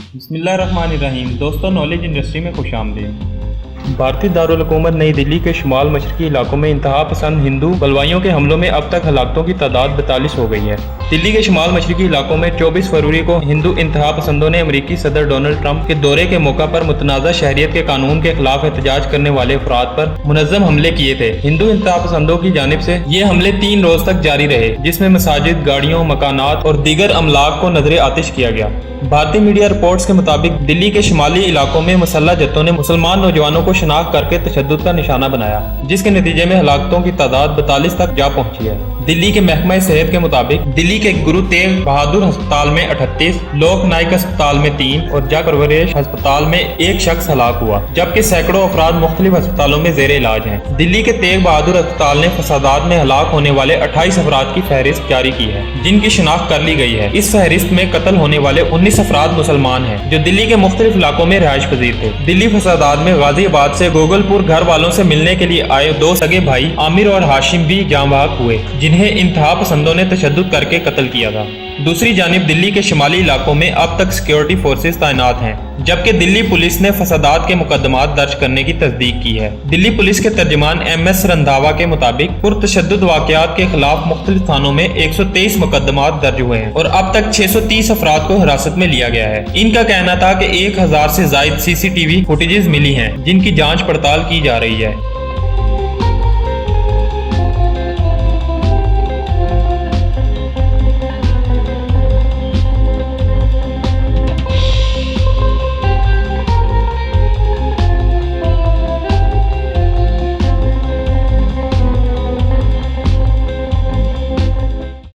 बिस्मिल्लाहिर्रहमानिर्रहीम। दोस्तों, knowledge industry में खुशामदीद। भारतीय दारुल हुकूमत नई दिल्ली के शुमाल मशरकी इलाकों में इंतहा पसंद हिंदू बलवाइयों के हमलों में अब तक हलाकतों की तादाद 42 हो गई है। दिल्ली के शुमाल मशरकी इलाकों में 24 फरवरी को हिंदू इंतहा पसंदों ने अमेरिकी सदर डोनाल्ड ट्रंप के दौरे के मौका पर मुतनाज़ा शहरियत के कानून के खिलाफ एहतजाज करने वाले अफराद पर मुनज़्ज़म हमले किए थे। हिंदू इंतहा पसंदों की जानिब से ये हमले 3 रोज तक जारी रहे, जिसमें मसाजिद, गाड़ियों, मकानात और दीगर अमलाक को नजर आतिश किया गया। भारतीय मीडिया रिपोर्ट्स के मुताबिक दिल्ली के शुमाली इलाकों में मुसल्लह जत्थों ने मुसलमान नौजवानों को शनाख्त करके तशद्दुद का निशाना बनाया, जिसके नतीजे में हलाकतों की तादाद 42 तक जा पहुंची है। दिल्ली के महकमा सेहत के मुताबिक दिल्ली के गुरु तेग बहादुर अस्पताल में 38, लोक नायक अस्पताल में 3 और जग परवरिश अस्पताल में 1 शख्स हलाक हुआ, जबकि सैकड़ों अफराद मुख्तलिफ अस्पतालों में जेर इलाज हैं। दिल्ली के तेग बहादुर अस्पताल ने फसादात में हलाक होने वाले 28 अफराद की फहरिस्त जारी की है, जिनकी शिनाख्त कर ली गई है। इस फहरिस्त में कत्ल होने वाले 19 अफराद मुसलमान हैं, जो दिल्ली के मुख्तलिफ इलाकों में रिहाइश पजीर थे। दिल्ली फसादात में गाजियाबाद से गोगलपुर घर वालों से मिलने के लिए आए 2 सगे भाई आमिर और हाशिम भी जाँ बहक हुए, जिन्हें इंतहा पसंदों ने तशद्दुद करके कत्ल किया था। दूसरी जानिब दिल्ली के शिमाली इलाकों में अब तक सिक्योरिटी फोर्सेस तैनात हैं, जबकि दिल्ली पुलिस ने फसादात के मुकदमात दर्ज करने की तस्दीक की है। दिल्ली पुलिस के तर्जमान MS रंधावा के मुताबिक पुरतशद्दुद वाकयात के खिलाफ मुख्तलिफ थानों में 123 मुकदमात दर्ज हुए हैं और अब तक 630 अफराद को हिरासत में लिया गया है। इनका कहना था कि 1000 से ज्यादा CCTV फुटेजेस मिली हैं, जिनकी जांच पड़ताल की जा रही है।